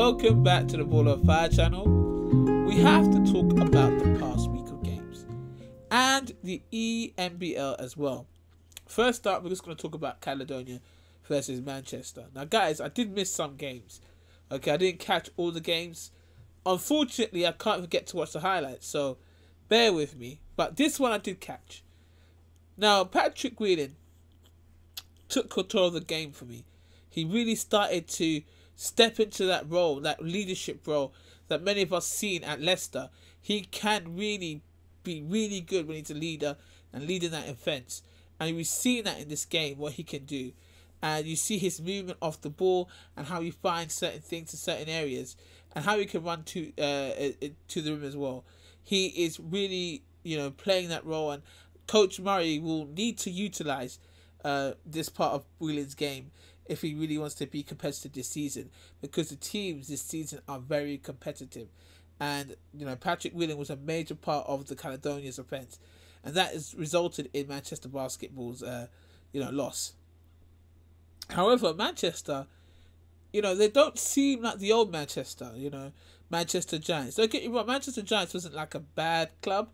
welcome back to the Ball of Fire channel. We have to talk about the past week of games and the ENBL as well. First up, we're just going to talk about Caledonia versus Manchester. Now guys, I did miss some games. Okay, I didn't catch all the games. Unfortunately, I can't forget to watch the highlights, so bear with me. But this one I did catch. Now, Patrick Whelan took control of the game for me. He really started to step into that role, that leadership role that many of us seen at Leicester. He can really be really good when he's a leader and leading that offence. And we've seen that in this game, what he can do. And you see his movement off the ball and how he finds certain things in certain areas and how he can run to the rim as well. He is really, playing that role, and Coach Murray will need to utilise this part of Whelan's game if he really wants to be competitive this season, because the teams this season are very competitive. And Patrick Whelan was a major part of the Caledonia's offence, and that has resulted in Manchester Basketball's loss. However, Manchester, they don't seem like the old Manchester, Manchester Giants. Don't get me wrong, Manchester Giants wasn't like a bad club,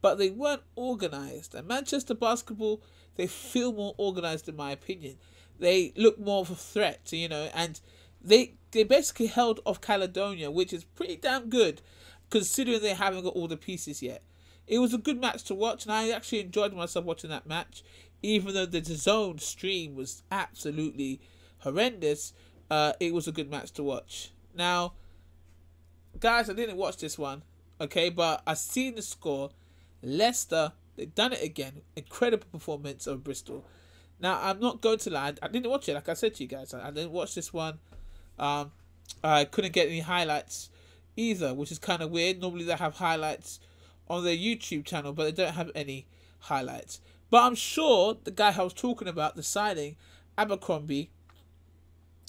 but they weren't organised. And Manchester Basketball, they feel more organised in my opinion. They look more of a threat, and they basically held off Caledonia, which is pretty damn good considering they haven't got all the pieces yet. It was a good match to watch, and I actually enjoyed myself watching that match, even though the DAZN stream was absolutely horrendous. It was a good match to watch. Now, guys, I didn't watch this one, okay, but I seen the score. Leicester, they've done it again. Incredible performance of Bristol. Now, I'm not going to lie, I didn't watch it, like I said to you guys. I didn't watch this one. I couldn't get any highlights either, which is kind of weird. Normally they have highlights on their YouTube channel, but they don't have any highlights. But I'm sure the guy I was talking about, the signing, Abercrombie,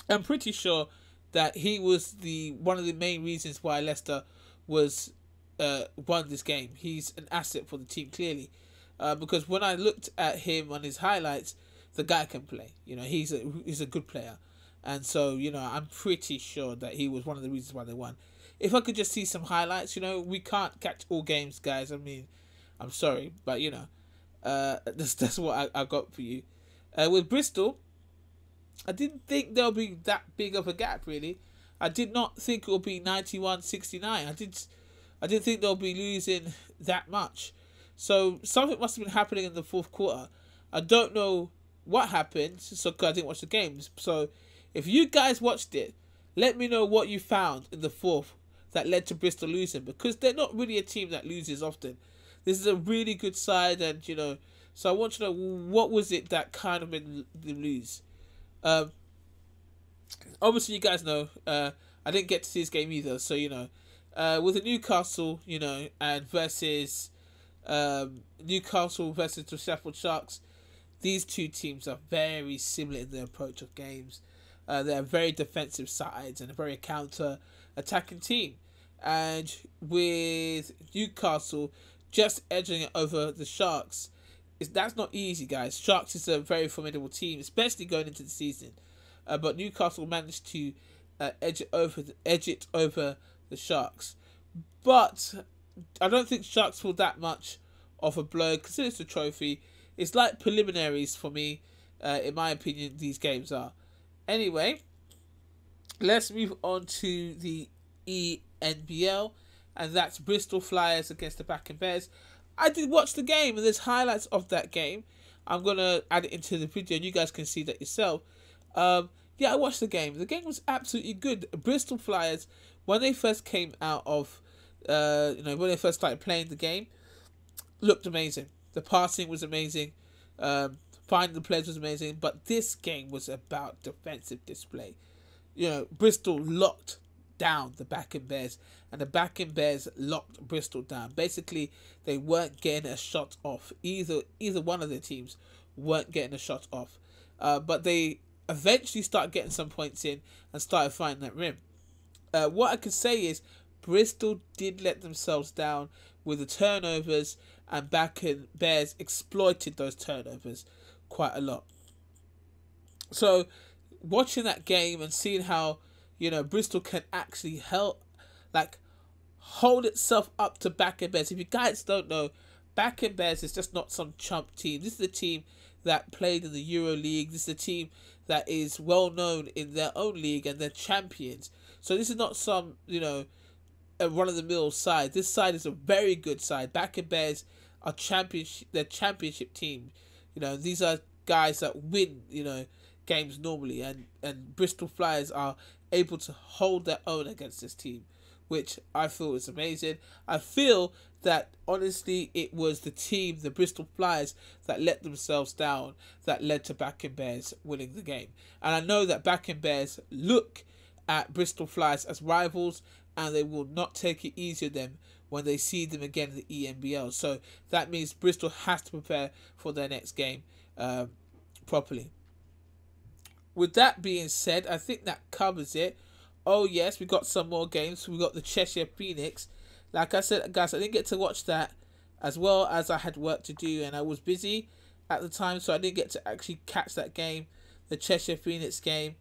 I'm pretty sure that he was one of the main reasons why Leicester was won this game. He's an asset for the team, clearly. Because when I looked at him on his highlights, the guy can play. He's a good player. And so, I'm pretty sure that he was one of the reasons why they won. If I could just see some highlights, we can't catch all games, guys. I mean, I'm sorry, but, that's what I got for you. With Bristol, I didn't think there'll be that big of a gap, really. I did not think it would be 91-69. I didn't think they'll be losing that much. So something must have been happening in the fourth quarter. I don't know what happened, because I didn't watch the games. So if you guys watched it, let me know what you found in the fourth that led to Bristol losing, because they're not really a team that loses often. This is a really good side, and so I want to know what was it that kind of made them lose. Obviously, you guys know I didn't get to see this game either. So with the Newcastle, and versus Newcastle versus the Sheffield Sharks, these two teams are very similar in their approach of games. They're very defensive sides and a very counter-attacking team. And with Newcastle just edging it over the Sharks, that's not easy, guys. Sharks is a very formidable team, especially going into the season. But Newcastle managed to edge it over the Sharks. But I don't think Sharks feel that much of a blow, considering it's a trophy. It's like preliminaries for me, in my opinion, these games are. Anyway, let's move on to the ENBL, and that's Bristol Flyers against the Backen Bears. I did watch the game, and there's highlights of that game. I'm going to add it into the video, and you guys can see that yourself. Yeah, I watched the game. The game was absolutely good. Bristol Flyers, when they first came out of, when they first started playing the game, looked amazing. The passing was amazing. Finding the players was amazing. But this game was about defensive display. Bristol locked down the Backen Bears, and the Backen Bears locked Bristol down. Basically, they weren't getting a shot off. Either one of the teams weren't getting a shot off. But they eventually started getting some points in and started finding that rim. What I could say is Bristol did let themselves down with the turnovers, and Backen Bears exploited those turnovers quite a lot. So watching that game and seeing how you know, Bristol can actually hold itself up to Back and Bears. If you guys don't know, Back and Bears is just not some chump team. This is a team that played in the Euro League. This is a team that is well known in their own league and they're champions. So this is not some, you know, a run-of-the-mill side. This side is a very good side. Back and Bears are they're championship team. You know, these are guys that win, you know, games normally, and Bristol Flyers are able to hold their own against this team, which I feel is amazing. I feel that honestly it was the team, the Bristol Flyers, that let themselves down, that led to Back and Bears winning the game. And I know that Back and Bears look at Bristol Flyers as rivals, and they will not take it easy on them when they see them again in the EMBL. So that means Bristol has to prepare for their next game properly. With that being said, I think that covers it. Oh yes, we got some more games. We got the Cheshire Phoenix. Like I said, guys, I didn't get to watch that, as well as I had work to do and I was busy at the time, so I didn't get to actually catch that game, the Cheshire Phoenix game.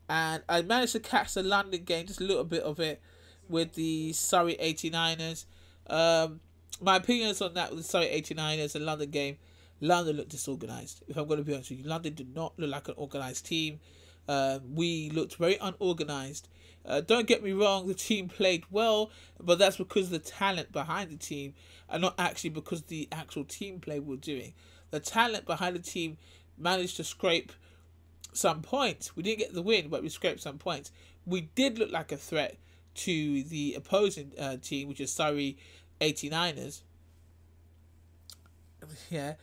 And I managed to catch the London game, just a little bit of it, with the Surrey 89ers. My opinions on that with the Surrey 89ers and London game, London looked disorganised. If I'm going to be honest with you, London did not look like an organised team. We looked very unorganised. Don't get me wrong, the team played well, but that's because of the talent behind the team, and not actually because of the actual team play we're doing. The talent behind the team managed to scrape some points. We didn't get the win, but we scraped some points. We did look like a threat to the opposing team, which is Surrey 89ers. Yeah,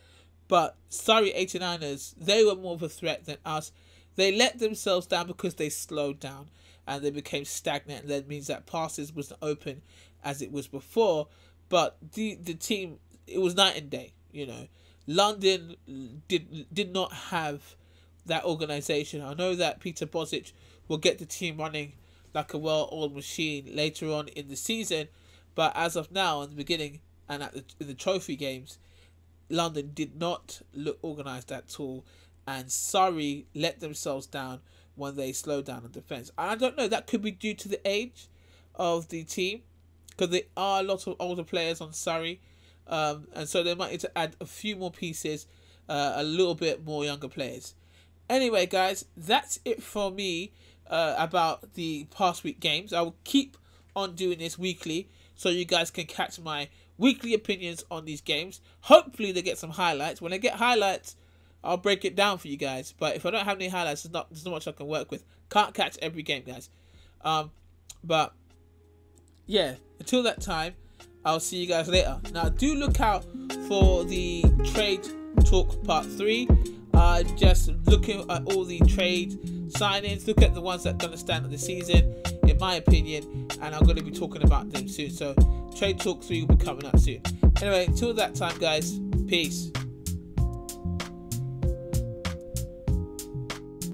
but Surrey 89ers, they were more of a threat than us. They let themselves down because they slowed down and they became stagnant, and that means that passes wasn't open as it was before. But the team, it was night and day. You know, London did not have that organisation. I know that Peter Bozic will get the team running like a well-oiled machine later on in the season, but as of now, in the beginning and in the trophy games, London did not look organised at all, and Surrey let themselves down when they slowed down on defence. I don't know, that could be due to the age of the team, because there are a lot of older players on Surrey, and so they might need to add a few more pieces, a little bit more younger players. Anyway, guys, that's it for me about the past week games. I will keep on doing this weekly, so you guys can catch my weekly opinions on these games. Hopefully they get some highlights. When I get highlights, I'll break it down for you guys. But if I don't have any highlights, there's not much I can work with. Can't catch every game, guys. But yeah, until that time, I'll see you guys later. Now, do look out for the Trade Talk Part 3. Just looking at all the trade signings. Look at the ones that are going to stand at the season, in my opinion. And I'm going to be talking about them soon. So, Trade Talk 3 will be coming out soon. Anyway, until that time, guys, peace.